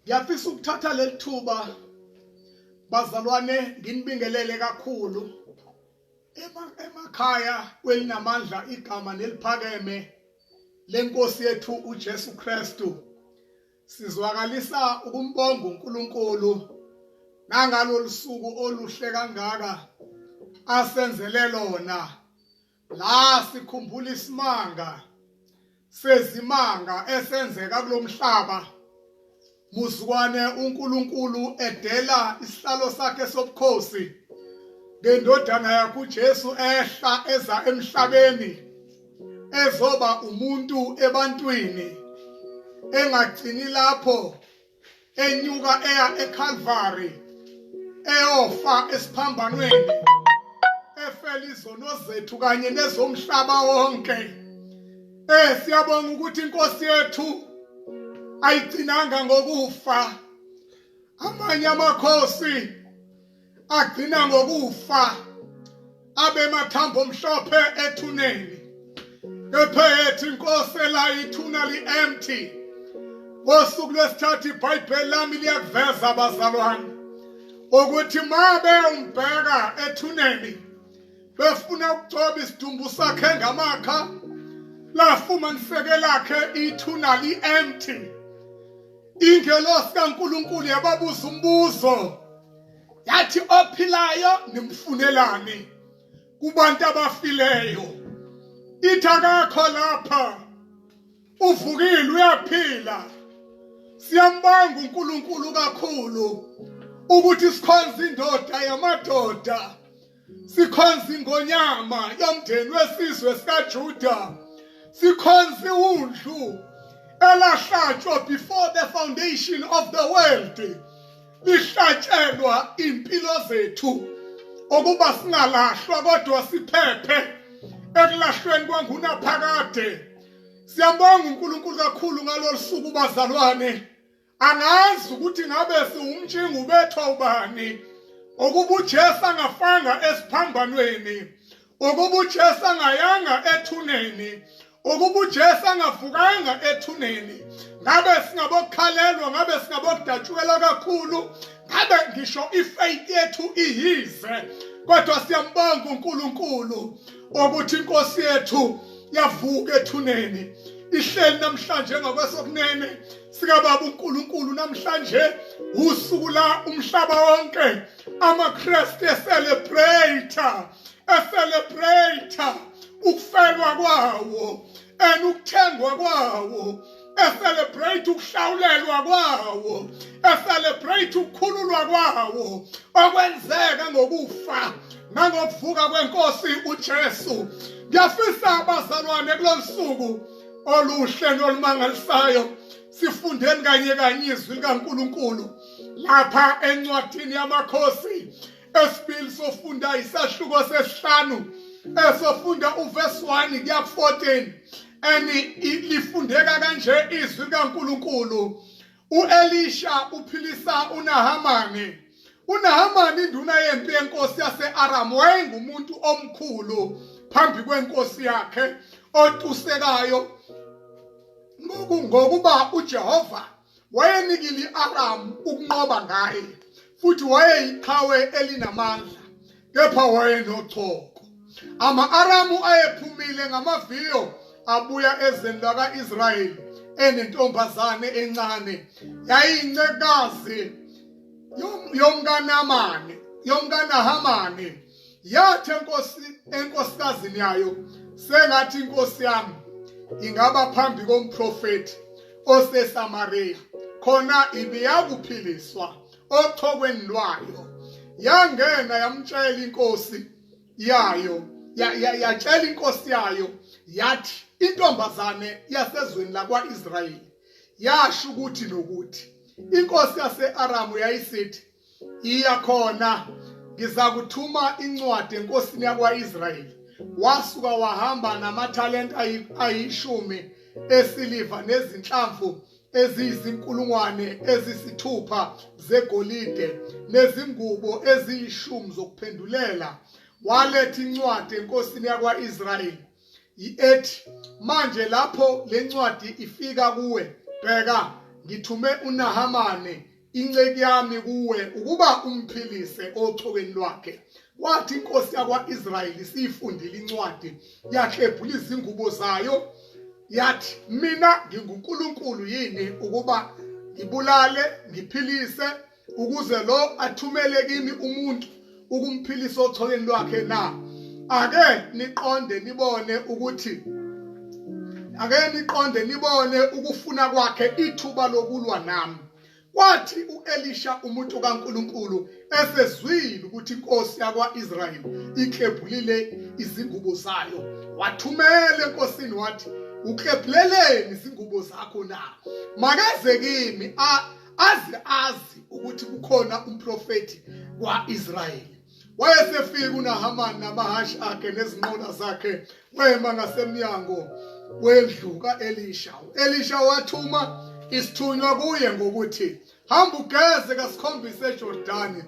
Ngiyafisa ukuthatha leli thuba bazalwane nginibingelele kakhulu emakhaya kwelinamandla igama neliphakeme lenkosi yethu uJesu Kristu. Sizwakalisa ukumbonga uNkulunkulu nangalolu suku oluhle kangaka asenzele lona. La sikhumbula isimanga sezimanga esenzeka kulomhlaba. Muzukwane uNkulunkulu edela isihlalo sakhe sobukhosi ngendodana yakhe uJesu ehla eza emhlabeni ezoba umuntu ebantwini, engagcini lapho enyuka eya eCalvary eyofa esiphambanweni efela izono zethu kanye nezomhlaba wonke. Siyabonga ukuthi inkosi yethu ayigcinanga ngokufa. Amanye amakhosi agcina ngokufa abe mathambo omhlophe ethuneni, kepha yethu inkosi la ithuna li-empty. Ngosuku lwesithathu iBhayibheli lami liyakuveza abazalwane ukuthi mabe umbheka ethuneni befuna ukugcoba isidumbu sakhe ngamakha, lafumaniseke lakhe ithuna li-empty. Ingelosi kaNkulunkulu yababuza umbuzo yathi, ophilayo nimfunelani kubantu abafileyo? Ithi akakho lapha, uvukile uyaphila. Siyambonga uNkulunkulu kakhulu ukuthi sikhonza indoda yamadoda, sikhonza ingonyama yomndeni wesizwe sikaJuda, sikhonza undlu elahlatshwa before the foundation of the world, lihlatshelwa impilo zethu ukuba singalahlwa kodwa siphephe ekulahlweni kwangunaphakade. Siyambonga uNkulunkulu kakhulu ngalolu suku bazalwane. Angazi ukuthi ngabe siwumtshinga ubethwa ubani, ukuba uJesu angafanga esiphambanweni, ukuba uJesu angayanga ethuneni, ukuba uJesu angavukanga ethuneni, ngabe singabokukhalelwa, ngabe singabokudatshukelwa kakhulu, ngabe ngisho ifaith yethu iyize, kodwa siyambonga uNkulunkulu ukuthi inkosi yethu yavuka ethuneni, ihleli namhlanje ngakwesokunene sikababa uNkulunkulu. Namhlanje usuku la umhlaba wonke amaKristu eselebrate ukufelwa kwawo ukuthengwa kwawo, eselebrate ukuhlawulelwa kwawo, eselebrate ukukhululwa kwawo okwenzeka ngokufa nangokuvuka kwenkosi uJesu. Ngiyafisa abazalwane kulolu suku oluhle nolumangalisayo sifundeni kanye kanye izwi likaNkulunkulu lapha encwadini yamakhosi esibili. Sofunda isahluko sesihlanu, sofunda uverse 1 kuya ku14, lifundeka kanje izwi likaNkulunkulu. U-Elisha uphilisa uNahamani. uNahamani induna yempi yenkosi yase-Aramu wayengumuntu omkhulu phambi kwenkosi yakhe, otusekayo ngokuba uJehova wayenikile i-Aramu ukunqoba ngaye, futhi wayeyiqhawe elinamandla, kepha wayenochoko. Ama-Aramu ayephumile ngamaviyo abuya ezweni laka-Israyeli enentombazane encane, yayincekazi yomkaNahamani. Yathi enkosikazini yayo, sengathi inkosi yami ingaba phambi komprofeti oseSamariya, khona ibiyakuphiliswa ochokweni lwayo. Yangena yamtshela inkosi yayo, yatshela inkosi yayo yathi, intombazane yasezweni lakwa-Israyeli yasho ukuthi nokuthi. Inkosi yase-Aramu yayisithi, iyakhona, ngizakuthuma incwadi enkosini yakwa-Israyeli. Wasuka wahamba namathalenta ayishumi esiliva nezinhlamvu eziyizinkulungwane ezisithupha zegolide nezingubo eziyishumi zokuphendulela. Waletha incwadi enkosini yakwa-Israyeli. Ethi, manje lapho le ncwadi ifika kuwe, bheka, ngithume uNahamane inceki yami kuwe ukuba umphilise othokweni lwakhe. Wathi inkosi yakwa-Israyeli siyifundile incwadi yakhephula izingubo zayo yathi mina nginguNkulunkulu yini ukuba ngibulale ngiphilise ukuze lo athumele kimi umuntu ukumphilisa othokweni lwakhe na? Ake niqonde nibone ukufuna kwakhe ithuba lokulwa nami. Kwathi u-Elisha umuntu kaNkulunkulu esezwile ukuthi inkosi yakwa-Israyeli ikhephulile izingubo zayo, wathumela enkosini wathi, ukhephuleleni izingubo zakho na? Makeze kimi azi ukuthi kukhona umprofeti kwa-Israyeli. Wayesefika uNahamani namahashi akhe nezinqola zakhe wema ngasemnyango wendlu ka-Elisha. U-Elisha wathuma isithunywa kuye ngokuthi, hamba ugeze kasikhombisa eJordani,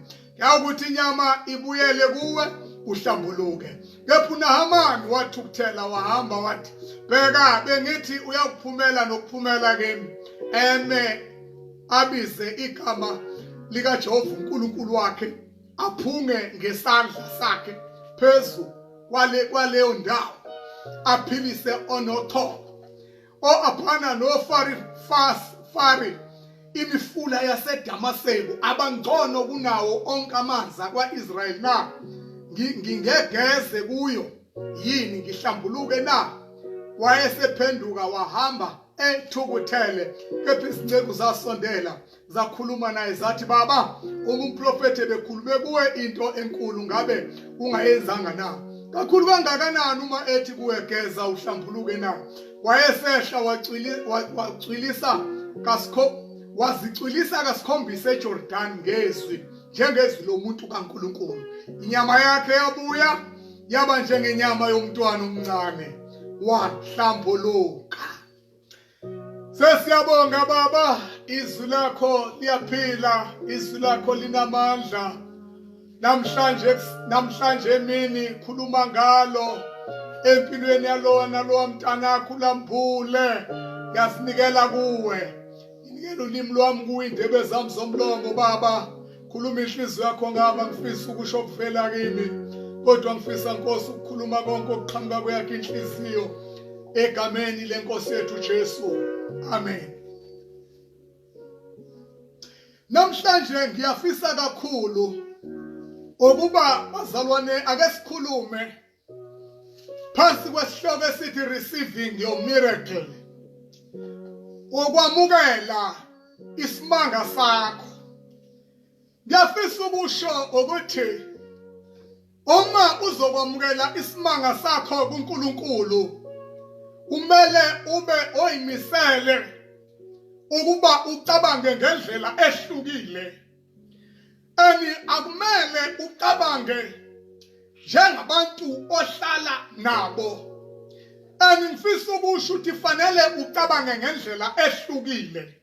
ukuthi inyama ibuyele kuwe uhlambuluke. Kepha uNahamani wathukuthela wahamba wathi, bheka bengithi uyakuphumela nokuphumela kimi, abize igama likaJehova uNkulunkulu wakhe, aphunge ngesandla sakhe phezu kwaleyo ndawo, aphilise onothoba o-Abhana no-Fari, imifula yaseDamaseko, abangcono kunawo onke amanzi akwa-Israyeli na? Ngingegeze kuyo yini ngihlambuluke na? Wayesephenduka wahamba ethukuthele. Kepha izinceku zasondela zakhuluma naye zathi, baba, umprofeti ebekhulume kuwe into enkulu, ngabe ungayenzanga na? Kakhulu kangakanani uma ethi kuwe geza uhlambuluke na? Wayesehla wazicwilisa kasikhombisa eJordani ngezwi, njengezwi lomuntu kaNkulunkulu. Inyama yakhe yabuya yaba njengenyama yomntwana omncane, wahlambuluka. Sesiyabonga baba, izwi lakho liyaphila, izwi lakho linamandla. Namhlanje emini khuluma ngalo empilweni yalowa nalowa mntanakho uLambule. Ngiyasinikela kuwe, nginikela ulimi lwami kuwe, indebe zami zomlomo baba. Khuluma inhliziyo yakho ngaba, ngifisa ukusho kuvela kimi, kodwa ngifisa Nkosi ukukhuluma konke okuqhamuka kweyakho inhliziyo egameni lenkosi yethu Jesu. Amen. Namhlanje ngiyafisa kakhulu ukuba bazalwane ake sikhulume phansi kwesihloko esithi receiving your miracle, ukwamukela isimanga sakho. Ngiyafisa ukusho ukuthi uma uzokwamukela isimanga sakho kuNkulunkulu, kumele ube oyimisele ukuba ucabange ngendlela ehlukile. Akumele ucabange njengabantu ohlala nabo. Ngifisa ukusho ukuthi fanele ucabange ngendlela ehlukile.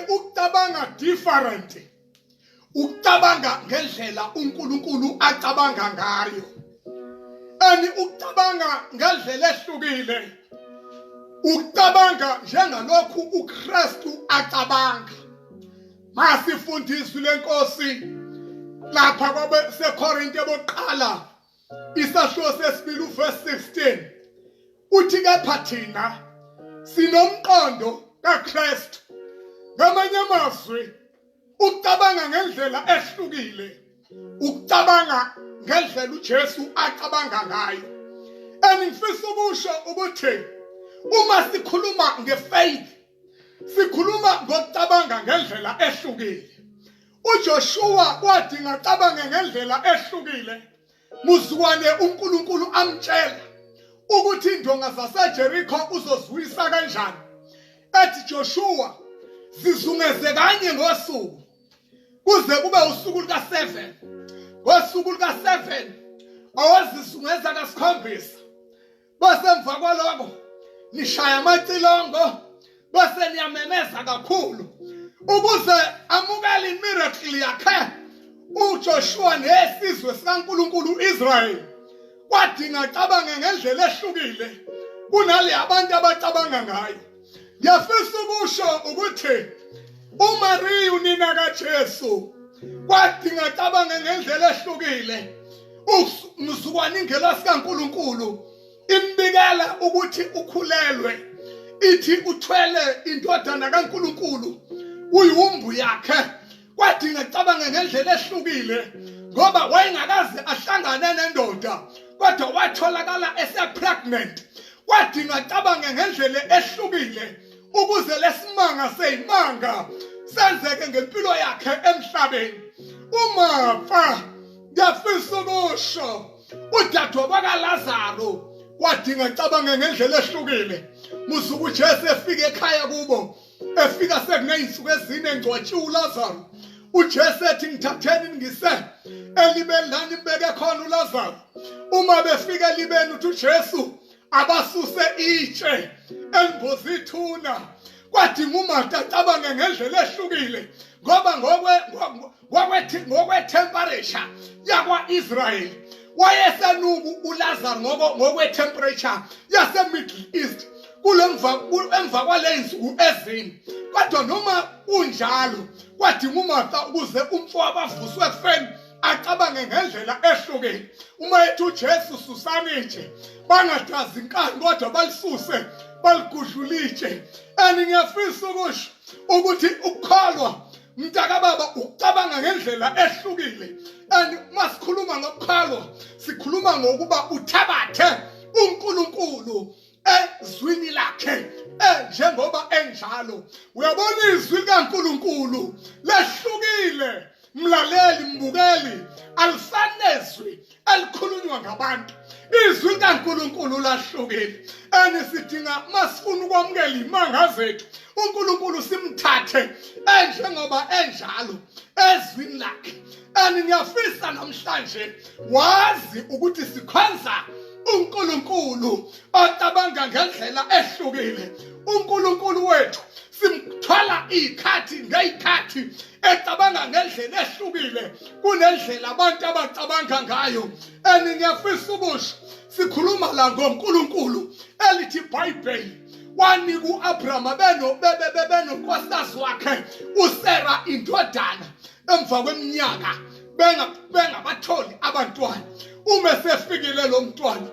Ukucabanga different. Ukucabanga ngendlela uNkulunkulu acabanga ngayo. Ukucabanga ngendlela ehlukile. Ukucabanga njengalokhu uKristu acabanga. Masifundiswe lenkosi lapha kwabeseKorinte bokuqala isahluko sesibili verse 16. Uthi kepha thina sinomqondo kaKristu. Ngamanye amazwi, ukucabanga ngendlela ehlukile, ukucabanga ngendlela uJesu acabanga ngayo. Ngifisa ukusho ukuthi uma sikhuluma ngefaith, sikhuluma ngokucabanga ngendlela ehlukile. uJoshua wathi ngacabanga ngendlela ehlukile, muzukwane uNkulunkulu amtshela ukuthi indonga zaseJericho uzozwisa kanjani. Ethi Joshua, zizungeze kanye ngosuku kuze kube usuku luka7. Ngosuku luka7 awazizungeza kasikhombisa. Bese emva kwalokho nishaya amacilongo, bese niyamemeza kakhulu ukuze amukele imiracle yakhe. uJoshua nesizwe sikaNkulunkulu Israel kwadinga cabange ngendlela ehlukile kunale abantu abacabanga ngayo. Ngiyafisa ukusho ukuthi uMaria unina kaJesu kwathi ngacabanga ngendlela ehlukile umzukwane ingelosi kaNkulunkulu imbikela ukuthi ukhulelwe ithi uthwele indodana kaNkulunkulu uyumbu yakhe kwathi ngacabanga ngendlela ehlukile ngoba wayengakaze ahlangane nendoda kodwa watholakala esepregnant kwathi ngacabanga ngendlela ehlukile ukuze lesimanga seyimanga senzeke ngempilo yakhe emhlabeni uMafa ngiyafisa ukusho udadwa bakaLazaro kwathi ngacabanga ngendlela ehlukile musuku uJesu efika ekhaya kubo efika sekuneyinsuku ezine engcwatshiwe uLazaro uJesu ethi ngithatheni ngise elibeni lani nibeke khona uLazaro uma befika elibeni uthi uJesu abasuse itshe embozi ithuna kwathi uMartha acabanga ngendlela ehlukile ngoba ngokwe temperature yakwa-Israel wayesenuku uLazaro ngokwe temperature yase Middle East emva kwaley'nsuku ezine kodwa noma kunjalo kwathi uMartha ukuze umfowabo avuswe ekufeni acabange ngendlela ehlukile uma ethi uJesu susani itshe bangadazi inkani kodwa balisuse baligudlulitshe ngiyafisa ukusho ukuthi ukukholwa mntakababa ucabanga ngendlela ehlukile masikhuluma ngokukholwa sikhuluma ngokuba uthabathe uNkulunkulu ezwini lakhe njengoba enjalo uyabona izwi likaNkulunkulu lehlukile mlaleli mbukeli alifanezwi elikhulunywa ngabantu izwi likaNkulunkulu lahlukile sidinga masifuna ukwamukela imanga zethu uNkulunkulu simthathe njengoba enjalo ezwini lakhe ngiyafisa namhlanje wazi ukuthi sikhonza uNkulunkulu ocabanga ngendlela ehlukile uNkulunkulu wethu simthwala ikhathi ngeyikhathi ecabanga ngendlela ehlukile kunendlela abantu abacabanga ngayo ngiyafisa ubusho sikhuluma la ngoNkulunkulu elithi iBhayibheli wanika uAbrahama benonkosikazi wakhe uSara indodana emva kweminyaka bengabatholi abantwana uma sefikile lo mntwana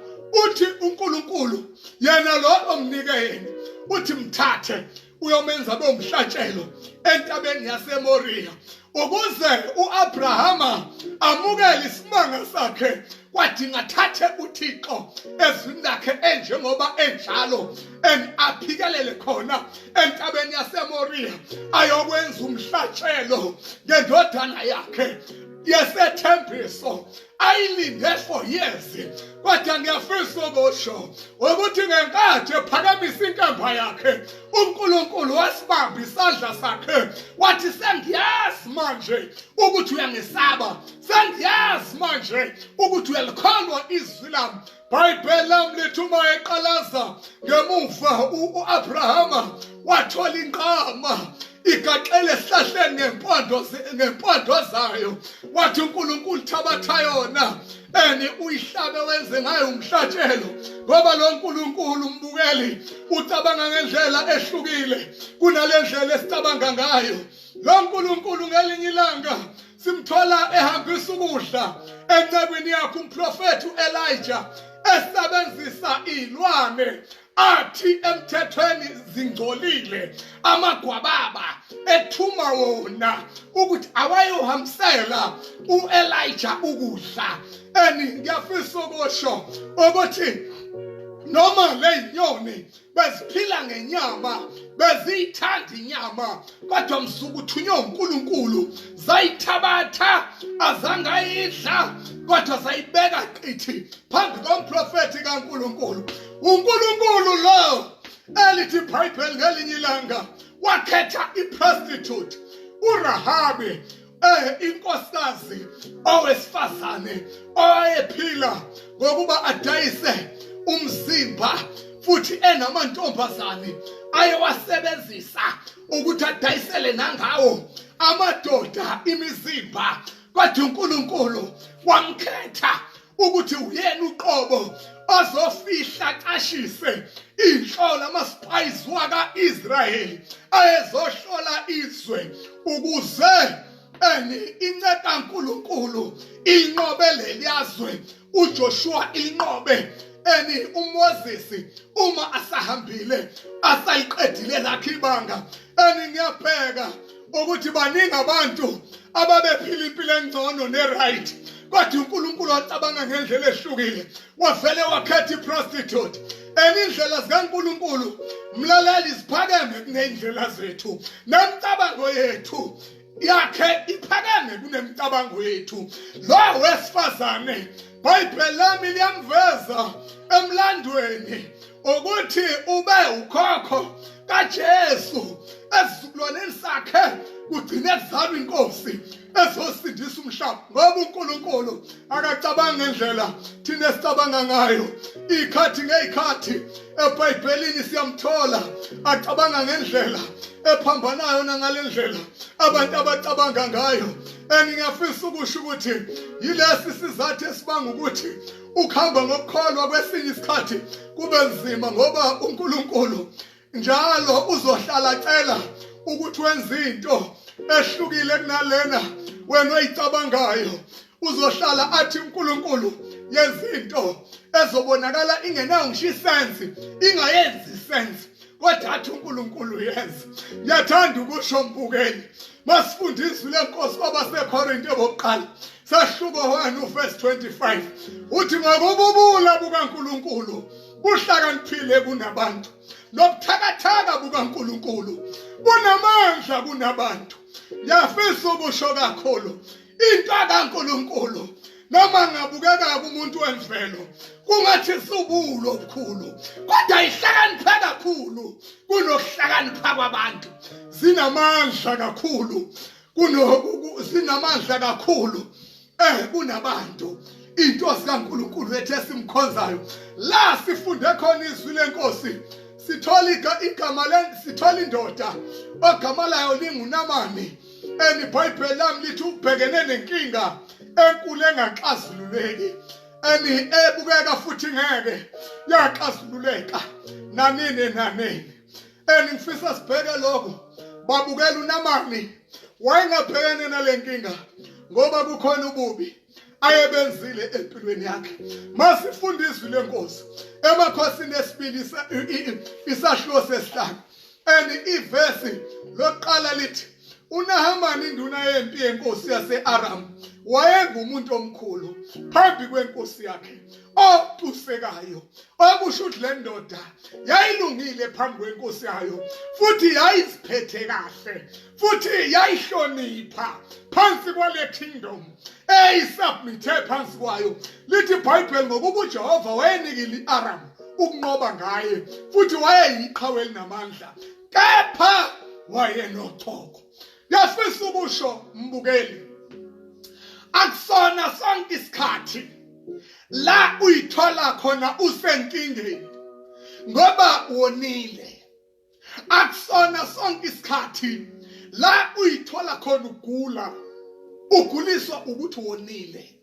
uthi uNkulunkulu yena lo omnike yena uthi mthathe uyomenza bomhlatshelo entabeni yaseMoriya ukuze uAbrahama amukele isimanga sakhe kwathi ngathathe uThixo ezwini lakhe njengoba enjalo aphikelele khona entabeni yaseMoriya ayokwenza umhlatshelo ngendodana yakhe yesethembiso ayilinde for years kodwa ngiyafisa ukusho ukuthi ngenkathi ephakamisa inkemba yakhe uNkulunkulu wasibamba isandla sakhe wathi sengiyazi manje ukuthi uyangisaba sengiyazi manje ukuthi uyalikholwa izwi lami iBhayibheli lami lithi uma eqalaza ngemuva uAbrahama wathola inqama igaxele esihlahleni ngempondo zayo wathi uNkulunkulu thabatha yona uyihlabe wenze ngayo umhlatshelo ngoba lo nkulunkulu mbukeli ucabanga ngendlela ehlukile kunalendlela esicabanga ngayo lo nkulunkulu ngelinye ilanga simthola ehambisa ukudla encebweni yakhe umprofeti uElijah esebenzisa ilwane athi emthethweni zingcolile amagwababa ethuma wona ukuthi awayohambisela uElijah ukudla ngiyafisa ukusho ukuthi noma lezinyoni beziphila ngenyama beziyithanda inyama kodwa msuku uthunywe uNkulunkulu zayithabatha azangayidla kodwa zayibeka qithi phambi komprofeti kaNkulunkulu uNkulunkulu lo elithi iBhayibheli ngelinye ilanga wakhetha iprostitute uRahabe inkosikazi owesifazane owayephila ngokuba adayise umzimba futhi enamantombazane ayewasebenzisa ukuthi adayisele nangawo amadoda imizimba kodwa uNkulunkulu wamkhetha ukuthi uyena uqobo azofihla qashise inhlola ama-spies waka-Israyeli ayezohlola izwe ukuze inceda kaNkulunkulu inqobele liyazwe uJoshua inqobe uMoses uma asahambile asayiqedile lakhe ibanga ngiyabheka ukuthi baningi abantu ababephila impilo engcono ne-right kodwa uNkulunkulu wacabanga ngendlela ehlukile wavele wakhetha iprostitute indlela zikaNkulunkulu mlaleli ziphakeme kuney'ndlela zethu nemicabango yethu yakhe iphakeme kunemicabango yethu lo wesifazane iBhayibheli lami liyamveza emlandweni ukuthi ube ukhokho kaJesu esizukulwaneni sakhe kugcine kuzalwa inkosi ezosindisa umhlaba ngoba uNkulunkulu akacabanga ngendlela thina esicabanga ngayo ikhathi ngeyikhathi eBhayibhelini siyamthola acabanga ngendlela ephambanayo nangalendlela abantu abacabanga ngayo ngiyafisa ukusho ukuthi yilesi sizathu esibanga ukuthi ukuhamba ngokukholwa kwesinye isikhathi kube nzima ngoba uNkulunkulu njalo uzohlala cela ukuthi wenze into ehlukile kunalena wena oyicabangayo uzohlala athi uNkulunkulu yenza into ezobonakala ingenayo ngisho isense ingayenzi isense kodwa athi uNkulunkulu yenza. Ngiyathanda ukusho mbukeli masifunde izwi lenkosi kwabaseKorinte bokuqala sahluko 1 verse 25 uthi ngokububula bukaNkulunkulu buhlakaniphile kunabantu nobuthakathaka bukaNkulunkulu bunamandla kunabantu. Ngiyafisa ukusho kakhulu into kaNkulunkulu noma ngabukeka kumuntu wemvelo kungathi subulo obukhulu kodwa ihlakaniphe kakhulu kunokuhlakanipha kwabantu zinamandla kakhulu zinamandla kakhulu kunabantu. Into zikaNkulunkulu ethe simkhonzayo la sifunde khona izwi lenkosi sithola igama sithola indoda ogama layo linguNamani iBhayibheli lami lithi ubhekene nenkinga enkulu engaxazululeki ebukeka futhi ngeke yaxazululeka nanini ngifisa sibheke lokho babukela uNamani wayengabhekene nalenkinga ngoba kukhona ububi ayebenzile empilweni yakhe. Masifunda izwi lenkosi eMakhosini esibili isahluko sesihlanu ivesi lokuqala lithi uNahamani induna yempi yenkosi yase-Aram wayengumuntu omkhulu phambi kwenkosi yakhe otusekayo okusho ukuthi le ndoda yayilungile phambi kwenkosi yayo futhi yayiziphethe kahle futhi yayihlonipha phansi kwale kingdom eyisubmithe phansi kwayo. Lithi iBhayibheli ngokuba uJehova wayenikile i-Aram ukunqoba ngaye futhi wayeyiqhawe elinamandla kepha wayenothoko. Ngiyafisa ukusho mbukeli akusona sonke isikhathi la uyithola khona usenkingeni ngoba wonile. Akusona sonke isikhathi la uyithola khona ugula uguliswa ukuthi wonile.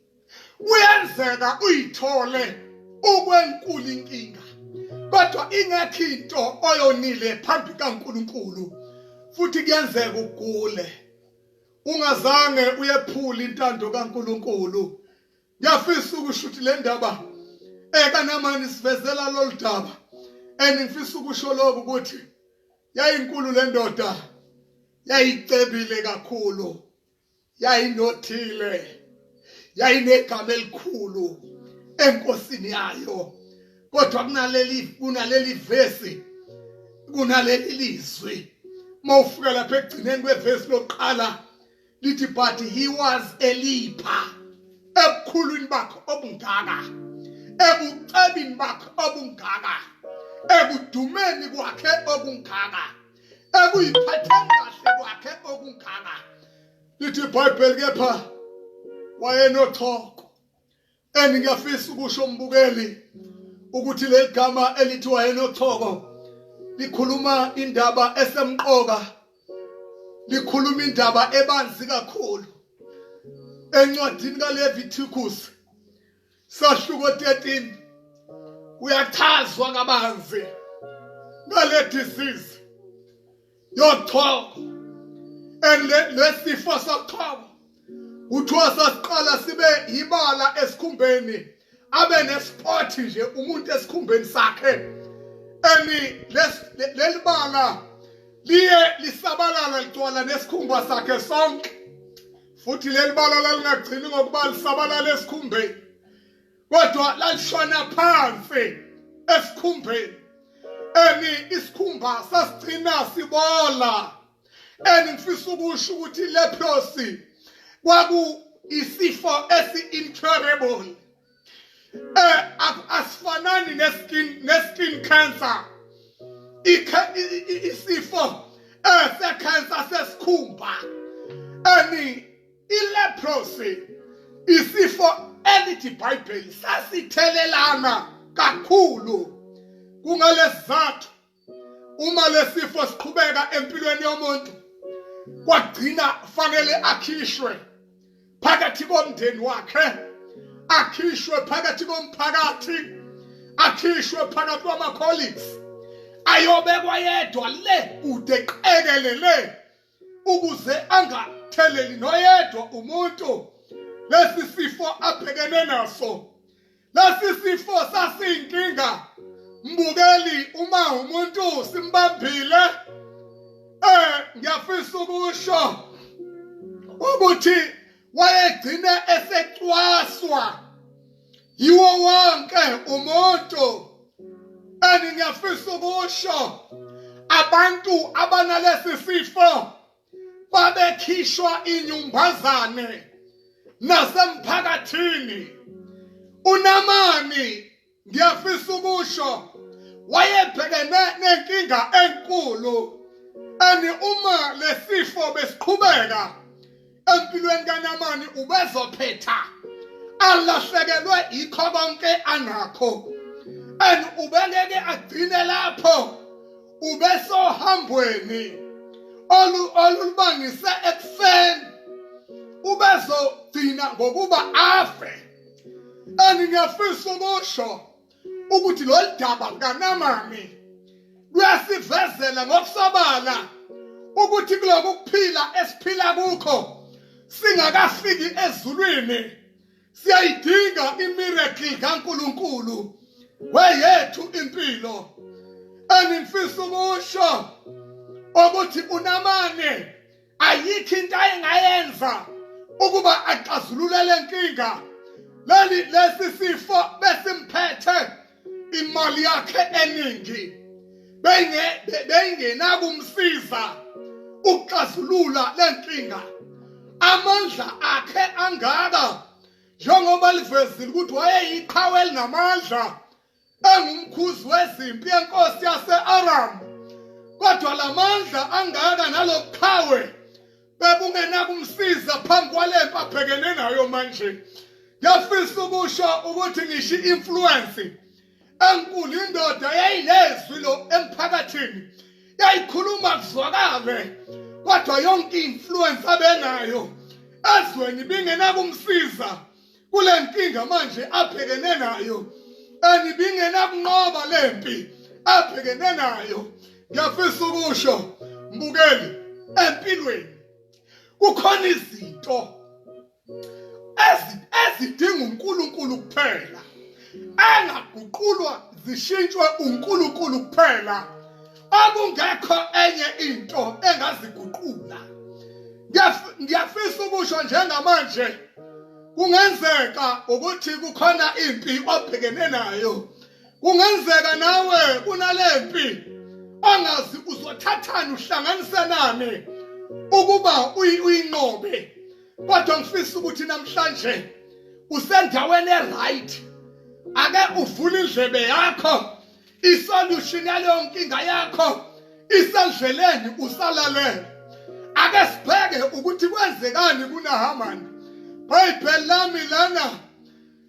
Kuyenzeka uyithole ukwenkulu inkinga kodwa ingekho into oyonile phambi kaNkulunkulu futhi kuyenzeka ugule ungazange uyephula intando kaNkulunkulu. Ngiyafisa ukusho ukuthi le ndaba kaNamani sivezela lolu daba ngifisa ukusho lokho ukuthi yayinkulu le ndoda yayicebile kakhulu yayinothile yayinegama elikhulu enkosini yayo kodwa kunaleli vesi kunaleli lizwi mawufika lapha ekugcineni kwevesi lokuqala lithi but he was a leaper. Ebukhulwini bakhe obungaka ebucebini bakhe obungaka ebudumeni kwakhe obungaka ekuyiphatheni kahle kwakhe obungaka. Lithi iBhayibheli kepha wayenothoko. Ngiyafisa ukusho mbukeli ukuthi le gama elithi wayenothoko likhuluma indaba esemqoka likhuluma indaba ebanzi kakhulu encwadini kaLevitikus sahluko 13 uyachazwa kabanzi ngale disease yothoko and lesifo sothoko uthiwa sasiqala sibe yibala esikhumbeni abe nesport nje umuntu esikhumbeni sakhe leli bala liye lisabalala ligcwala nesikhumba sakhe sonke futhi leli bala lalingagcini ngokuba lisabalala esikhumbeni kodwa lalishona phansi esikhumbeni isikhumba sasigcina sibola ngifisa ukusho ukuthi leprosi kwaku isifo esi-incurable asifanani ne-skin cancer isifo se-cancer sesikhumba ileprosi isifo elithi iBhayibheli sasithelelana kakhulu kungalesizathu uma lesifo siqhubeka empilweni yomuntu kwagcina fanele akhishwe phakathi komndeni wakhe akhishwe phakathi komphakathi akhishwe phakathi kwama-colleagues ayobekwa yedwa le kude qekelele ukuze angatheleli noyedwa umuntu lesi sifo abhekene naso. Lesi sifo sasiyinkinga mbukeli uma umuntu simbambile ngiyafisa ukusho ukuthi wayegcine esecwaswa yiwo wonke umuntu ngiyafisa ukusho abantu abanalesi sifo babekhishwa inyumbazane nasemphakathini. uNamani ngiyafisa ukusho wayebhekene nenkinga enkulu uma lesifo besiqhubeka empilweni kaNamani ubezophetha alahlekelwe yikho konke anakho ubengeke agcine lapho ubesohambweni olubangise ekufeni ubezogcina ngokuba afe. Ngiyafisa ukusho ukuthi lolu daba kaNamani luyasivezela ngokusobala ukuthi kuloku kuphila esiphila kukho singakafiki ezulwini siyayidinga imiracle kaNkulunkulu weyethu impilo. Ngifisa ukusho ukuthi uNamani ayikho into ayingayenza ukuba axazulule lenkinga. Lesi sifo besimphethe imali yakhe eningi beyingenakumsiza ukuxazulula lenkinga. Amandla akhe angaka njengoba livezile ukuthi wayeyiqhawe elinamandla engumkhuzi wezimpi yenkosi yase-Aram, kodwa lamandla angaka naloqhawe bebungenakumsiza phambi kwalempi abhekene nayo manje. Ngiyafisa ukusho ukuthi ngisho i-influence enkulu indoda yayinezwi lo emphakathini yayikhuluma kuzwakale, kodwa yonke influence abenayo ezweni bingenakumsiza kule nkinga manje abhekene nayo bingenakunqoba lempi abhekene nayo. Ngiyafisa ukusho mbukeli empilweni kukhona izinto ezidinga uNkulunkulu kuphela engaguqulwa zishintshwe uNkulunkulu kuphela akungekho enye into engaziguqula. Ngiyafisa ukusho njengamanje kungenzeka ukuthi kukhona impi obhekene nayo, kungenzeka nawe kunalempi ongazi uzothathana uhlanganisenane ukuba uyinqobe, kodwa ngifisa ukuthi namhlanje usendaweni eright. Ake uvule indlebe yakho, isolution yaleyo nkinga yakho isendleleni usalalele. Ake sibheke ukuthi kwenzekani kuNahamani. iBhayibheli lami lana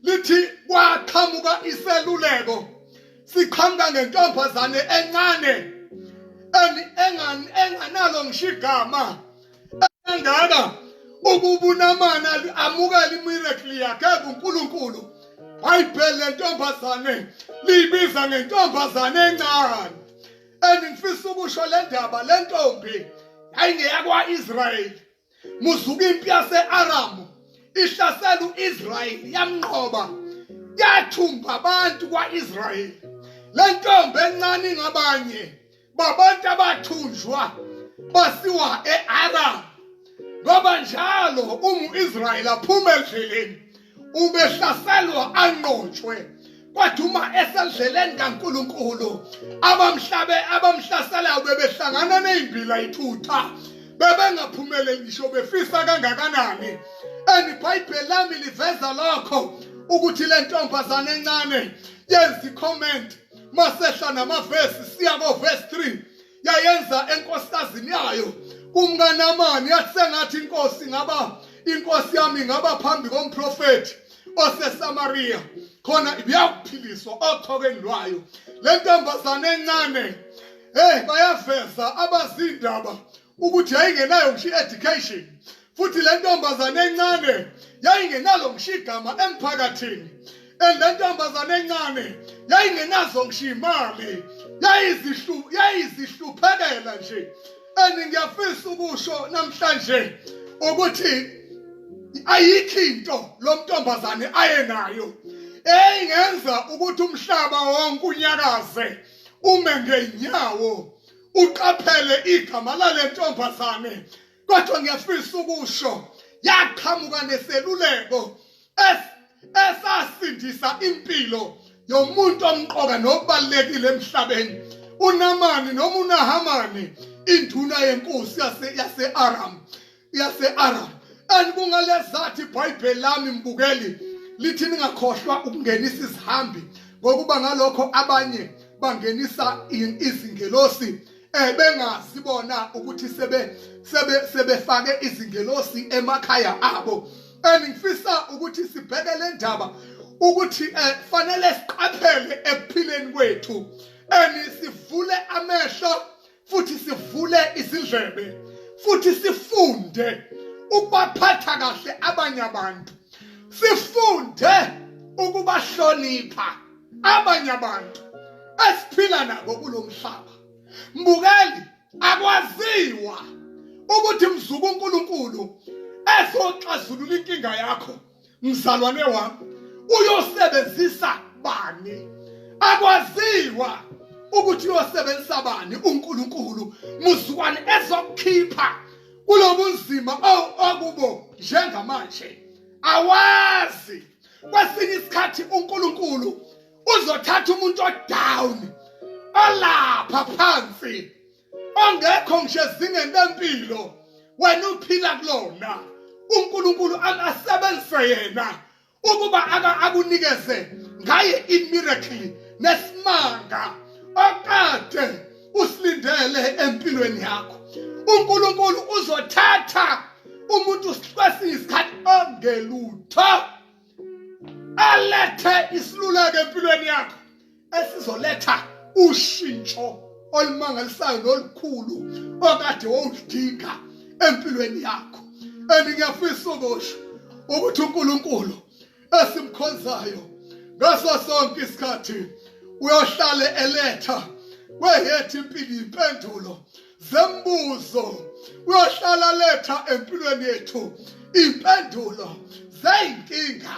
lithi kwaqhamuka iseluleko siqhamuka ngentombazane encane enganalo ngisho igama engaka ukuba uNamani amukela imiracle yakhe kuNkulunkulu iBhayibheli lentombazane liyibiza ngentombazane encane. Ngifisa ukusho le ndaba lentombi yayingeyakwa-Israyeli. Muzuka impi yase-Aramu ihlasela u-Israyeli yamnqoba yathumba abantu kwa-Israyeli. Le ntombi encane ngabanye babantu abathunjwa basiwa e-Aramu. Ngoba njalo umu-Israyeli aphuma endleleni ubehlaselwa anqotshwe. Kwathi uma esendleleni kaNkulunkulu abamhlaselayo bebehlangana nezimbila ithutha bebengaphumeleli ngisho befisa kangakanani. iBhayibheli lami liveza lokho ukuthi le ntombazane encane yenza i-comment masehla namavesi siya ko-verse 3 yayenza enkosazini yayo kumkaNamani yathi sengathi inkosi yami ngaba phambi komprofeti oseSamaria khona ibiyakuphiliswa othokeni lwayo. Le ntombazane encane bayaveza abazindaba ukuthi yayingenayo ngisho education, futhi le ntombazane encane yayingenalo ngisho igama emphakathini. Le ntombazane encane yayingenazo ngisho imali, yayizihluphekela nje. Ngiyafisa ukusho namhlanje ukuthi ayikho into lo ntombazane ayenayo ingenza ukuthi umhlaba wonke unyakaze ume ngeenyawo uqaphele igama lale ntombazane. Kodwa ngiyafisa ukusho yaqhamuka neseluleko esasindisa impilo yomuntu omqoka nokubalekile emhlabeni, uNamani noma uNahamani, induna yenkosi yase-Aramu. Kungalezathu iBhayibheli lami mbukeli lithi ningakhohlwa ukungenisa izihambi, ngokuba ngalokho abanye bangenisa izingelosi bengasibona ukuthi sebefake izingelosi emakhaya abo. Ngifisa ukuthi sibheke le ndaba ukuthi fanele siqaphele ekuphileni kwethu, sivule amehlo futhi sivule izindlebe, futhi sifunde ukubaphatha kahle abanye abantu, sifunde ukubahlonipha abanye abantu esiphila nabo kulo mhlaba. Mbukeli, akwaziwa ukuthi mzuku uNkulunkulu ezoxazulula inkinga yakho, mzalwane wami, uyosebenzisa bani. Akwaziwa ukuthi uyosebenzisa bani uNkulunkulu muzukwane ezokukhipha kulo bunzima okubo njengamanje. Awazi kwesinye isikhathi uNkulunkulu uzothatha umuntu odown, olapha phansi, ongekho ngisho ezingeni lempilo wena uphila kulona. uNkulunkulu akasebenzise yena ukuba akunikeze ngaye imiracle nesimanga okade usilindele empilweni yakho. uNkulunkulu uzothatha umuntu kwesinye isikhathi ongelutho alethe isiluleko empilweni yakho esizoletha ushintsho olumangalisayo nolukhulu okade wawudinga empilweni yakho. Ngiyafisa ukusho ukuthi uNkulunkulu esimkhonzayo ngaso sonke isikhathi uyohlale eletha kweyethu impilo impendulo zembuzo, uyohlala letha empilweni yethu impendulo zeyinkinga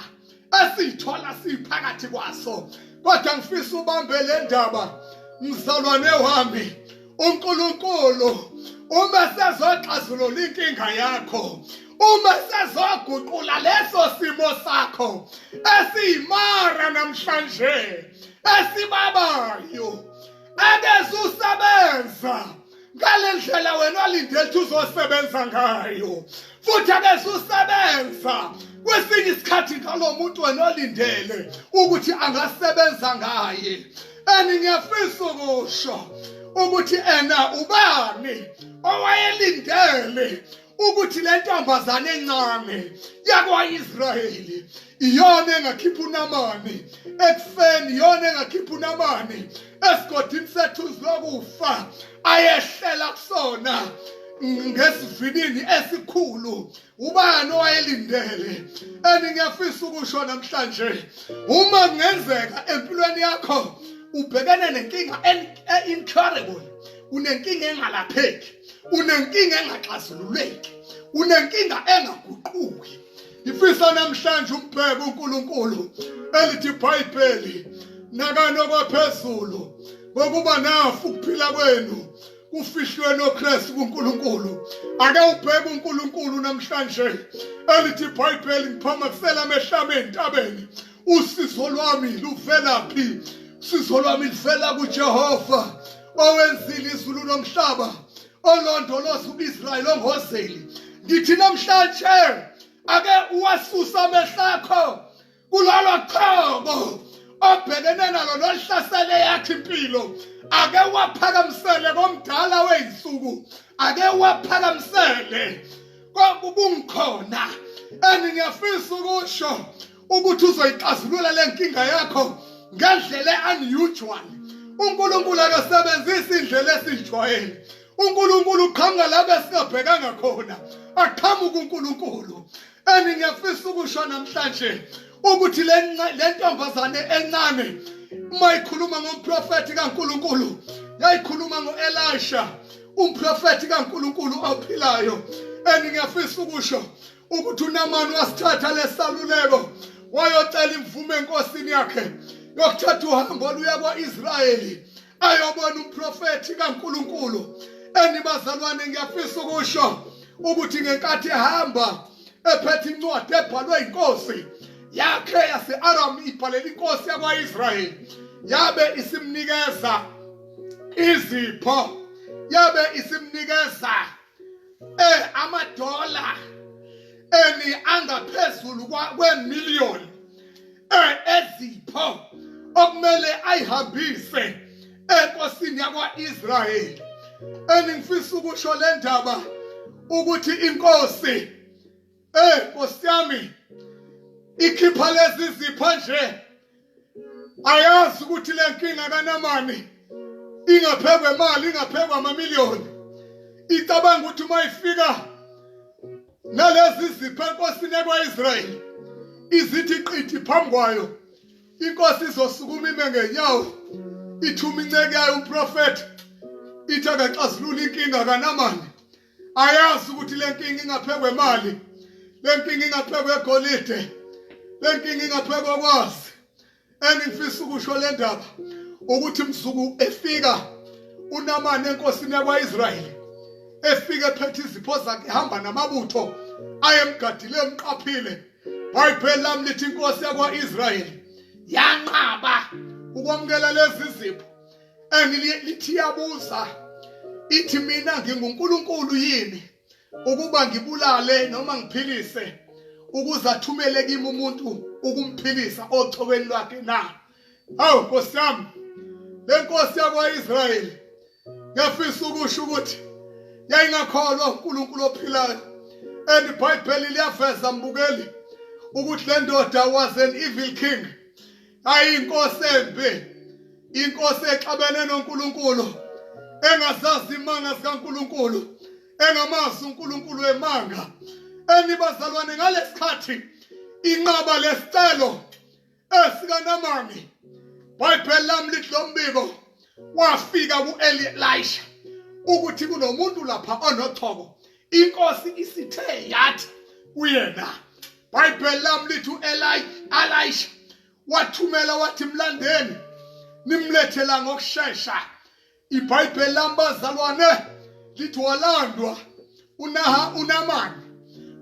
esithola siphakathi kwaso. Kodwa ngifisa ubambe le ndaba mzalwane wami, uNkulunkulu uma sezoxazulula inkinga yakho, uma sezoguqula leso simo sakho esiyimara namhlanje esibabayo, akezusebenza ngale ndlela wena walindele ukuthi uzosebenza ngayo, futhi akezusebenza kwesinye isikhathi ngalo muntu wena olindele ukuthi angasebenza ngaye. Ngiyafisa ukusho ukuthi ubani owayelindele ukuthi le ntombazane encane yakwa-Israyeli iyona engakhipha uNamani ekufeni, iyona engakhipha uNamani esigodini sethu lokufa ayehlela kusona. ngesivinini esikhulu ubani owayelindele. Ngiyafisa ukusho namhlanje uma kungenzeka empilweni yakho ubhekene nenkinga incurable, unenkinga engalapheki, unenkinga engaxazululeki, unenkinga engaguquki. Ngifisa namhlanje umbheke uNkulunkulu elithi iBhayibheli nakano kwaphezulu ngokuba nafu ukuphila kwenu kufihlwe noKristu kuNkulunkulu. Ake ubheke uNkulunkulu namhlanje elithi iBhayibheli ngiphamakisela emehlabeni entabeni. Usizo lwami luvelaphi? Usizo lwami livela kuJehova owenzile izulu nomhlaba, olondoloza uIsrayeli ongozeli. Ngithi namhlanje ake uwasusa amehlo akho kulalo qhobo obhekene nalo nohlasele yakhe impilo. Ake waphakamisele komdala weinsuku, ake waphakamisele kokungikhona. Ngiyafisa ukusho ukuthi uzoyixazulula lenkinga yakho ngendlela unusual. uNkulunkulu akasebenzisi indlela esijwayele. uNkulunkulu uqhamuka lapho esingabhekanga khona, aqhamuka uNkulunkulu. Ngiyafisa ukusho namhlanje ukuthi le ntombazane encane mayikhuluma ngomprofeti kaNkulunkulu, yayikhuluma ngoElisha, umprofeti kaNkulunkulu ophilayo. Ngiyafisa ukusho ukuthi uNamani wasithatha lesaluleko wayocela imvume enkosini yakhe yokuthatha uhambo oluya kwaIsrayeli ayobona umprofeti kaNkulunkulu. Bazalwane, ngiyafisa ukusho ukuthi ngenkathi ehamba ephethe incwadi ebhalwe inkosi yakhe yase-Aram, ibhalela inkosi yakwa-Israyeli, yabe isimnikeza izipho, yabe isimnikeza amadola angaphezulu kwemiliyoni ezipho okumele ayihambise enkosini yakwa-Israyeli. Ngifisa ukusho le ndaba ukuthi inkosi, Nkosi yami, ikhipha lezi zipho nje, ayazi ukuthi le nkinga kaNamani ingaphekwe imali, ingaphekwe amamiliyoni. Icabanga ukuthi uma ifika nalezi zipho enkosini yakwa-Israyeli izithi iqithi phambi kwayo, inkosi izosukuma ime ngenyawo ithuma inceke yayo umprofeti ithi akaxazulula inkinga kaNamani. Ayazi ukuthi le nkinga ingaphekwe imali, le nkinga ingaphekwe egolide, le nkinga ingaphekwe kwazi. Ngifisa ukusho le ndaba ukuthi msuku efika uNamani enkosini yakwa-Israyeli, efika ephethe izipho zakhe, ehamba namabutho ayemgadile emqaphile. iBhayibheli lami lithi inkosi yakwa-Israyeli yanqaba ukwamukela lezi zipho. Lithi yabuza ithi, mina nginguNkulunkulu yini ukuba ngibulale noma ngiphilise ukuze athumele kimi umuntu ukumphilisa ochobeni lwakhe na? Hawu Nkosi yami, le nkosi yakwa-Israyeli ngiyafisa ukusho ukuthi yayingakholwa uNkulunkulu ophilayo. iBhayibheli liyaveza mbukeli ukuthi le ndoda was an evil king, ayinkosi embi, inkosi exabene noNkulunkulu, engazazi imanga zikaNkulunkulu, engamazi uNkulunkulu emanga. Bazalwane, ngalesikhathi inqaba lesicelo esikaNamani, iBhayibheli lami lithi lo mbiko wafika ku-Elisha ukuthi kunomuntu lapha onochoko, inkosi isithe yathi kuyena. iBhayibheli lami lithi u-Elisha wathumela wathi, mlandeni nimlethela ngokushesha. iBhayibheli lami bazalwane lithi walandwa uNamani,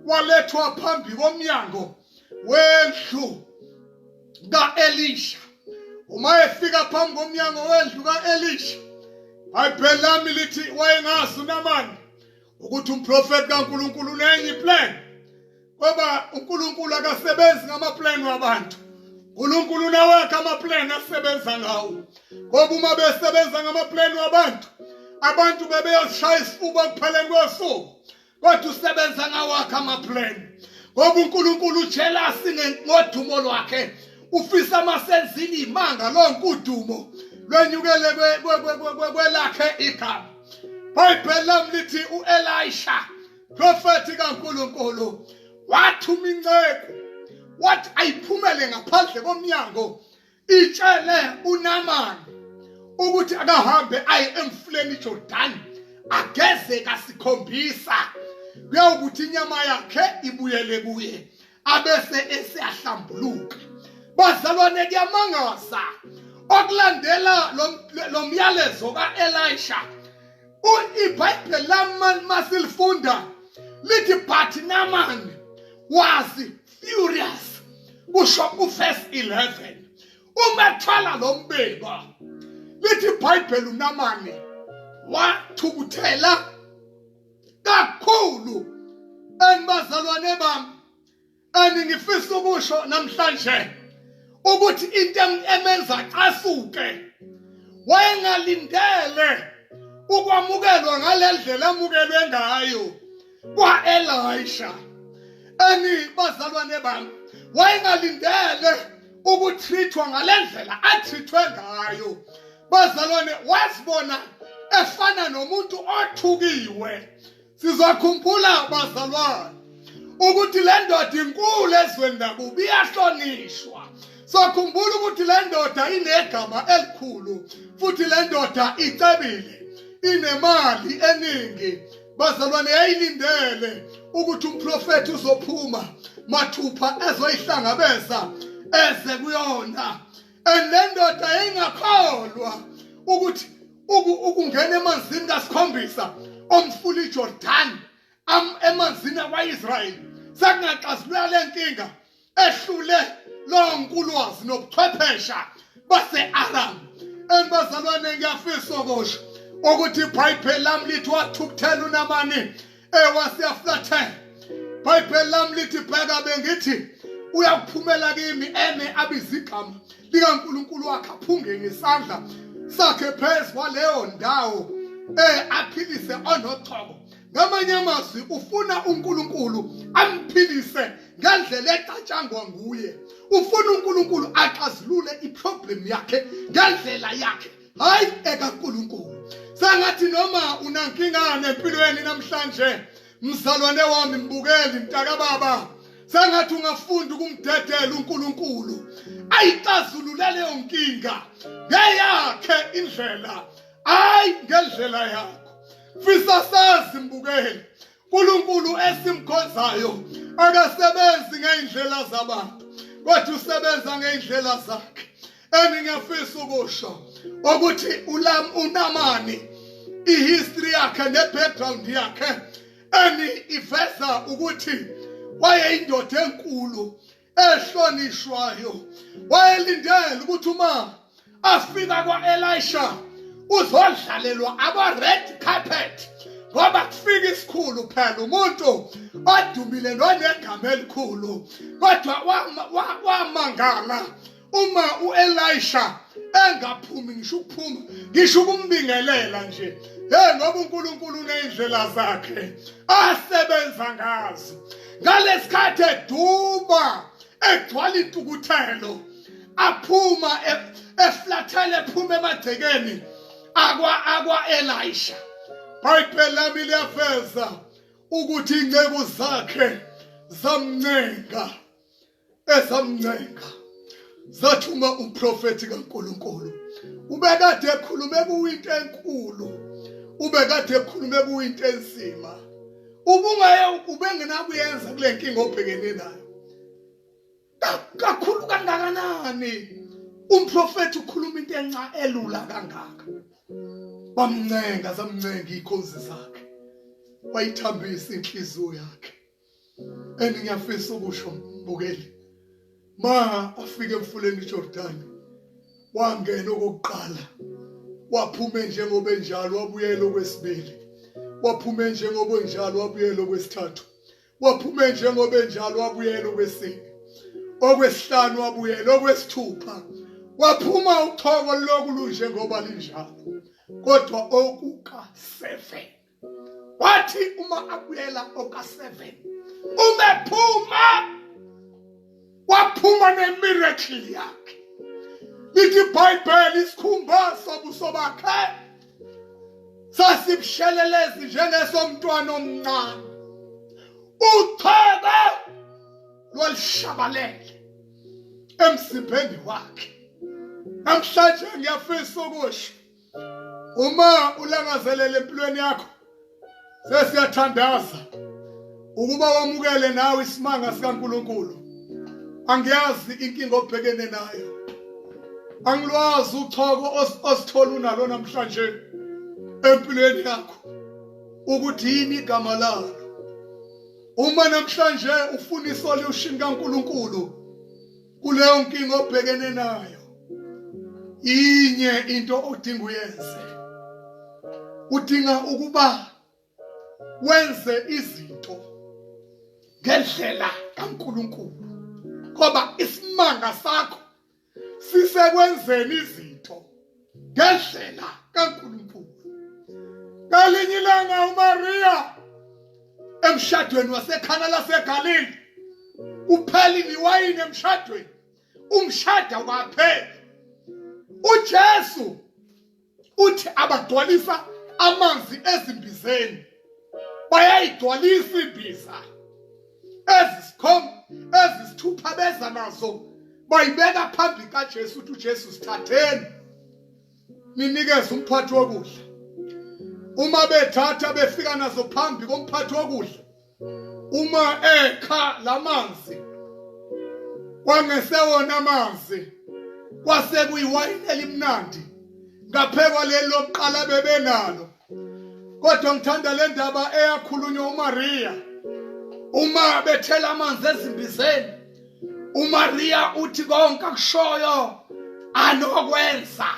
walethwa phambi komnyango wendlu ka-Elisha. Uma efika phambi komnyango wendlu ka-Elisha, iBhayibheli lami lithi wayengazi uNamani ukuthi umprofeti kaNkulunkulu unenye iplan, ngoba uNkulunkulu akasebenzi ngamaplani wabantu. uNkulunkulu unawakhe amaplani asebenza ngawo, ngoba uma besebenza ngamaplani wabantu, abantu bebeyosishaya isifuba kupheleni kosuku, kodwa usebenza ngawakhe amaplani. Ngoba uNkulunkulu ujelasi ngodumo lwakhe, ufisa amasenzini imanga lonke udumo lwenyukele kwelakhe igama. iBhayibheli lami lithi uElisha prophet kaNkulunkulu wathuma inceku wathi ayiphumele ngaphandle komnyango itshele uNamani ukuthi akahambe aye emfuleni iJordan ageze kasikhombisa kuyawukuthi inyama yakhe ibuyele kuye abese esiyahlambuluka. Bazalwane kuyamangaza okulandela lo myalezo kaElisha iBhayibheli lami masilifunda lithi but Naaman was furious kusho uverse 11 umethwala lo mbeba lithi iBhayibheli uNaamani wathukuthela kakhulu. Bazalwane bami ngifisa ukusho namhlanje ukuthi into emenza asuke wayengalindele ukwamukelwa ngalendlela amukelwe ngayo kwaElisha. Bazalwane bami wayengalindele ukutrithwa ngalendlela atrithwe ngayo. Bazalwane wasibona efana nomuntu othukiwe. Sizakhumbula bazalwane ukuthi le ndoda inkulu ezweni lakubo iyahlonishwa. Sakhumbula ukuthi le ndoda inegama elikhulu futhi le ndoda icebile inemali eningi. Bazalwane yayilindele ukuthi umprofeti uzophuma mathupha ezoyihlangabeza eze kuyona. Le ndoda yayingakholwa ukuthi ukungena emanzini kasikhombisa omfula iJordan emanzini akwaIsrayeli sakungaxazulula le nkinga ehlule lo nkulwazi nobuchwephesha base-Aram. Bazalwane ngiyafisa ukusho ukuthi iBhayibheli lami lithi wathukuthela uNaamani wasiyaflathela. iBhayibheli lami lithi bheka bengithi uyakuphumela kimi eme abizigama likaNkulunkulu wakhe aphunge ngesandla sakhe phezu kwaleyo ndawo aphilise onochoko. Ngamanye amazwi ufuna uNkulunkulu amphilise ngendlela eqatshangwa nguye. Ufuna uNkulunkulu axazulule iproblem yakhe ngendlela yakhe hayi ekaNkulunkulu. Sangathi noma unankinga empilweni namhlanje mzalwane wami mbukeli mntaka baba sangathi ungafunda ukumdedela uNkulunkulu ayixazulule leyo nkinga ngeyakhe indlela hayi ngendlela yakho. Fisa sazi mbukeli uNkulunkulu esimkhonzayo akasebenzi ngeindlela zabantu kodwa usebenza ngeindlela zakhe. Ngiyafisa ukusho ukuthi uNaamani ihistory yakhe nebackground yakhe iveza ukuthi wayeyindoda enkulu ehlonishwayo. Wayelindele ukuthi uma afika kwaElisha uzodlalelwa aba-red carpet ngoba kufika isikhulu phela umuntu odumile nonegama elikhulu. Kodwa wamangala uma uElisha engaphumi ngisho ukumbingelela nje ngoba uNkulunkulu uneyindlela zakhe asebenza ngazo. Ngalesikhathi eduba egcwala intukuthelo aphuma eflathela ephuma emagcekeni akwaElisha. iBhayibheli lami liyafeza ukuthi inceku zakhe zamncenga zathuma umprofeti kaNkulunkulu. Ubekade ekhulume kuyinto enkulu, ubekade ekhulume kuyinto enzima. Ubengenakuyenza kule nkinga obhekene nayo. Kakhulu kangakanani umprofeti ukhuluma into enca elula kangaka. Zamncenga ikhozi zakhe. Wayithambisa inhliziyo yakhe. Ngiyafisa ukusho mbukeli ma afike emfuleni iJordan wangena okokuqala waphume njengoba enjalo wabuyela okwesibili waphume njengoba enjalo wabuyela okwesithathu waphume njengoba enjalo wabuyela okwesine okwesihlanu wabuyela okwesithupha waphuma uthoko lokulunje ngoba linjalo kodwa okuka-7 wathi uma abuyela oka-7 umephuma waphuma nemiracle yakhe. Lithi iBhayibheli isikhumba sobuso bakhe wasibushelelezi njengesomntwana omncane uthebe lwalishabalele emsipheni wakhe. Namhlanje ngiyafisa ukusho uma ulangazelela empilweni yakho sesiyathandaza ukuba wamukele nawe isimanga sikaNkulunkulu. Angiyazi inkinga obhekene nayo, angilwazi uthoko osithola unalo namhlanje empilweni yakho ukuthi yini igama lalo. Uma namhlanje ufuna isolution kaNkulunkulu kuleyo nkinga obhekene nayo, inye into odinga uyenze, udinga ukuba wenze izinto ngendlela kaNkulunkulu, ngoba isimanga sakho sisekwenzeni izinto ngendlela kaNkulunkulu. Ngalinye ilanga uMaria emshadweni wasekhana laseGalili uphelile iwayini emshadweni, umshada waphela. uJesu uthi abagcwalisa amanzi ezimbizeni, bayayigcwalisa imbiza ezisithupha beza nazo bayibeka phambi kaJesu uthi uJesu sithatheni ninikeze umphathi wokudla. Uma bethatha befika nazo phambi komphathi wokudla, uma ekha lamanzi kwangesewona amanzi kwase kuyiwayini elimnandi ngaphekwa leli lokuqala bebenalo. Kodwa ngithanda le ndaba eyakhulunywa uMaria uma bethela amanzi ezimbizeni. uMaria uthi konke akushoyo anokwenza,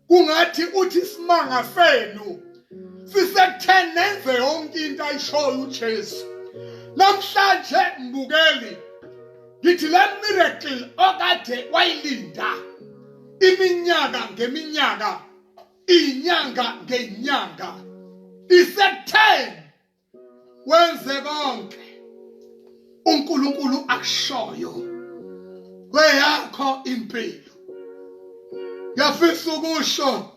kungathi uthi isimanga senu sisekutheni nenze yonke into ayishoyo uJesu. Namhlanje mbukeli, ngithi le miracle okade wayilinda iminyaka ngeminyaka, inyanga ngenyanga, isekutheni wenze konke uNkulunkulu akushoyo kweyakho impilo. Ngiyafisa ukusho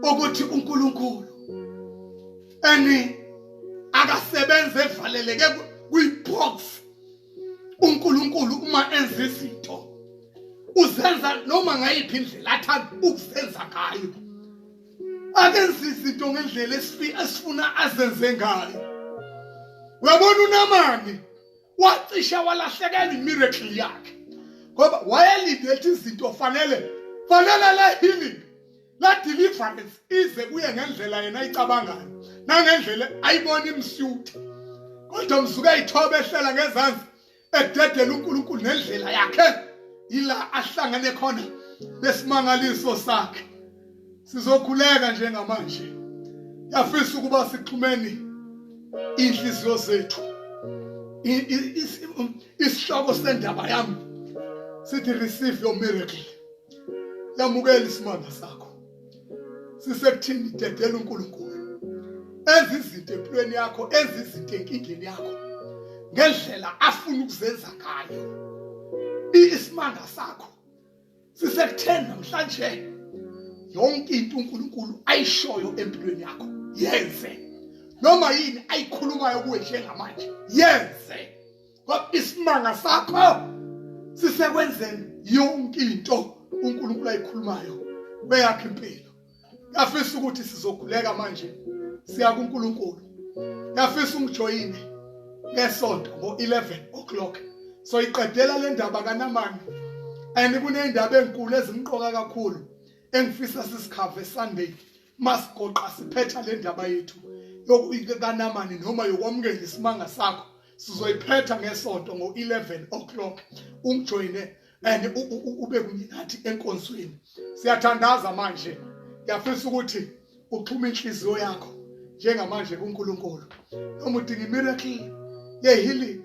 ukuthi uNkulunkulu akasebenze evaleleke kwibox. uNkulunkulu uma enza izinto uzenza noma ngayiphi indlela athanda ukuzenza ngayo. Akenzi izinto ngendlela esifuna azenze ngayo. Uyabona uNamani wacishe walahlekelwa imiracle yakhe ngoba wayelinde ukuthi izinto fanele la healing, la deliverance ize kuye ngendlela yena ayicabangayo nangendlela ayibona imsuthi. Kodwa msuka ayithobe ehlela ngezansi ededela uNkulunkulu nendlela yakhe, ila ahlangane khona besimangaliso sakhe. Sizokhuleka njengamanje. Yafisa ukuba sixhumeni inhliziyo zethu. Isihloko sendaba yami sithi receive your miracle. Yamukela isimanga sakho. Sisekuthini dedela uNkulunkulu. Enza izinto empilweni yakho, enza izinto enkingeni yakho ngendlela afuna ukuzenza ngayo. Isimanga sakho sisekutheni namhlanje yonke into uNkulunkulu ayishoyo empilweni yakho yenze. Noma yini ayikhulumayo kuwe njengamanje yenze, ngoba isimanga sakho sisekwenzeni yonke into uNkulunkulu ayikhulumayo kweyakho impilo. Ngiyafisa ukuthi sizokhuleka manje siya kuNkulunkulu. Ngiyafisa ungijoyine ngesonto ngo-11 o'clock. So iqedela le ndaba kaNamani, and kuney'ndaba ezinkulu ezimqoka kakhulu engifisa sisikhave Sunday masigoqa siphetha le ndaba yethu kaNamani noma yokwamukela isimanga sakho. Sizoyiphetha ngesonto ngo-11 o'clock. Ungijoyine and ube kunye nathi enkonzweni. Siyathandaza manje. Ngiyafisa ukuthi uxhume inhliziyo yakho njengamanje kuNkulunkulu. Noma udinga imiracle ye-healing,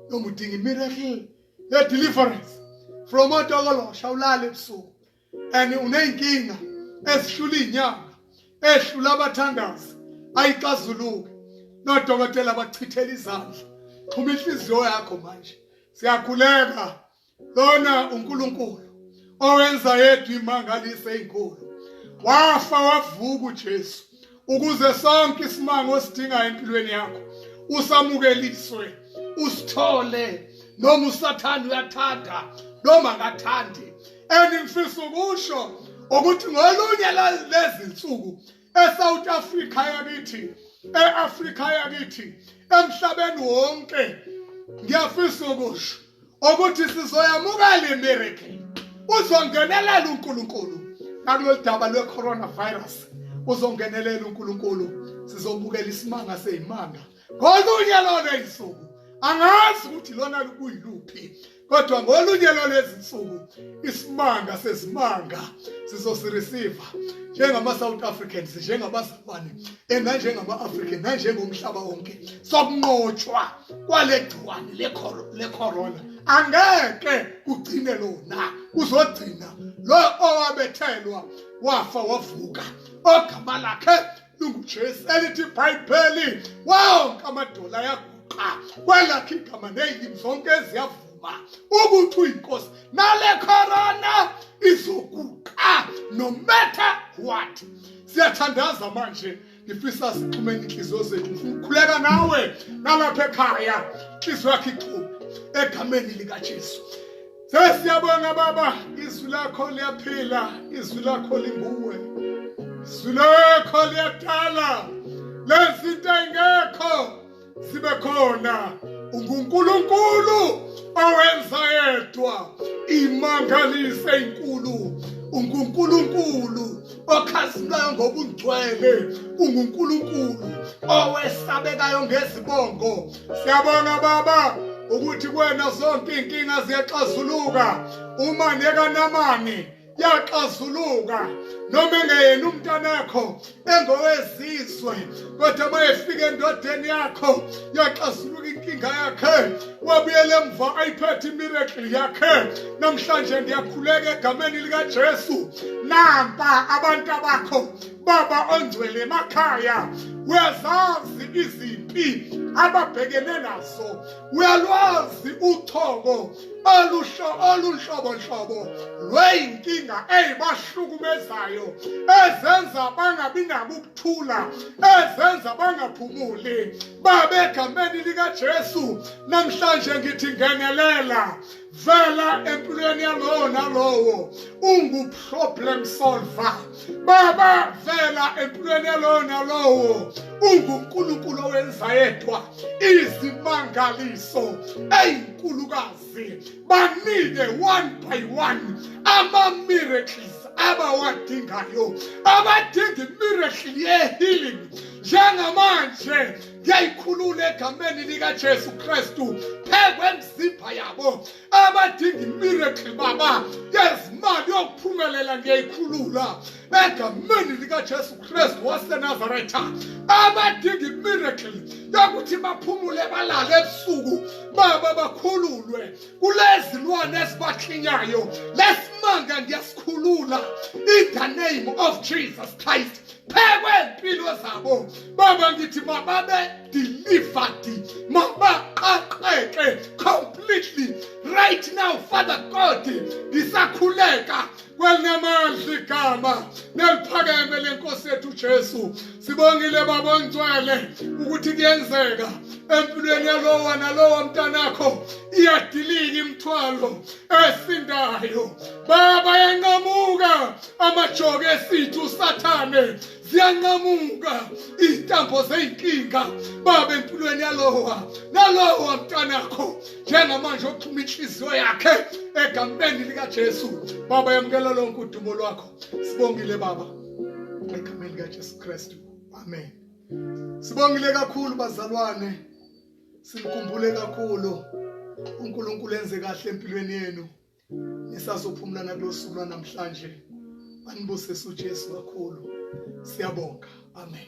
noma udinga imiracle ye-deliverance from odokolo shawulala ebusuku, and uney'nkinga ezihlula iy'nyanga, ehlula abathandazi ayixazuluke, nodokotela bachithela izandla. Xhuma inhliziyo yakho manje. Siyakhuleka lona uNkulunkulu owenza yedwa imangaliso ezinkulu. Wafa wavuka uJesu ukuze sonke isimanga osidingayo empilweni yakho usamukeliswe, usithole, noma usathanda uyathanda noma akathandi. Engifisa ukusho ukuthi ngolunye lezi nsuku eSouth Africa yakithi, eAfrika yakithi, emhlabeni wonke, ngiyafisa ukusho ukuthi sizoyamukela imiracle. Uzongenelela uNkulunkulu nakulolu daba lwe-coronavirus. Uzongenelela uNkulunkulu, sizobukela isimanga seyimanga ngolunye lolo isuku. Angazi ukuthi lona kuyiluphi, kodwa ngolunye lolezi nsuku isimanga sezimanga sizosireceive njengama-South Africans, njengabazalwane, nanjengama-African, nanjengomhlaba wonke. Sokunqotshwa kwale gciwane le-corona angeke kugcine lona, kuzogcina lo owabethelwa wafa wavuka, ogama lakhe lunguJesu. Elithi iBhayibheli wonke amadola yaguqa, kwelakhe igama ney'limi zonke ziyavuma ukuthi uyinkosi. Nale corona izoguqa no matter what. Siyathandaza manje, ngifisa sixhumene inhliziyo zethu. Ngifuna ukukhuleka nawe nalapha ekhaya, inhliziyo yakho ixhume egameni likaJesu. Sesiyabonga Baba, izwi lakho liyaphila, izwi lakho linguwe, izwi lakho liyadala, lezinto engekho zibe khona. UNkulunkulu owenza yedwa imangaliso enkulu, uNkulunkulu okhazimulayo ngobungcwele, uNkulunkulu owesabekayo ngezibongo. Siyabonga Baba ukuthi kwena zonke inkinga ziyaxazuluka. Uma nekaNamani yaxazuluka, noma engeyena umntanakho engowezizwe, kodwa mayefika endodeni yakho yaxazuluka inkinga yakhe, wabuyela emva ayiphethe imiracle yakhe. Namhlanje ndiyakhuleka egameni likaJesu. Nampa abantu bakho Baba ongcwele emakhaya, uyazazi izimpi ababhekene nazo, uyalwazi uthoko olunhlobonhlobo lwey'nkinga ey'bahlukumezayo, ezenza bangabi nabo ukuthula, ezenza bangaphumuli. Baba egameni likaJesu namhlanje ngithi ngenelela, vela empilweni yalowo nalowo, ungu-problem solver. Baba vela empilweni yalowo nalowo, unguNkulunkulu owenza yedwa izimangaliso ey'nkulukazi. Banike one by one ama-miracles abawadingayo, abadinga imiracle ye-healing. Njengamanje ngiyayikhulula egameni likaJesu Kristu phekwemzimba yabo, abadinga imiracle Baba yezimali yokuphumelela, ngiyayikhulula egameni likaJesu Kristu waseNazaretha. Abadinga imiracle yokuthi baphumule balale ebusuku, Baba bakhululwe kulezi lwane ezibaklinyayo. Lesimanga ngiyasikhulula in the name of Jesus Christ. Phekwe zabo Baba ngithi mababe delivered, mabaqaqeke completely right now. Father God, ngisakhuleka kwelinamandla igama neliphakeme lenkosi yethu Jesu. Sibongile Baba ongcwele ukuthi kuyenzeka empilweni yalowo nalowo mntanakho, iyadilika imithwalo esindayo. Baba yanqamuka amajoko esithu usathane, ziyanqamuka izitambo zey'nkinga Baba empilweni nalowo mntanakho, njengamanje oxhuma inhliziyo yakhe egameni likaJesu. Baba yamukela lonke udumo lwakho. Sibongile Baba egameni likaJesu Kristu, amen. Sibongile kakhulu bazalwane, simkhumbule kakhulu uNkulunkulu enze kahle empilweni yenu. Nisazophumula nakulo suku lwanamhlanje. Anibusise uJesu kakhulu. Siyabonga, amen.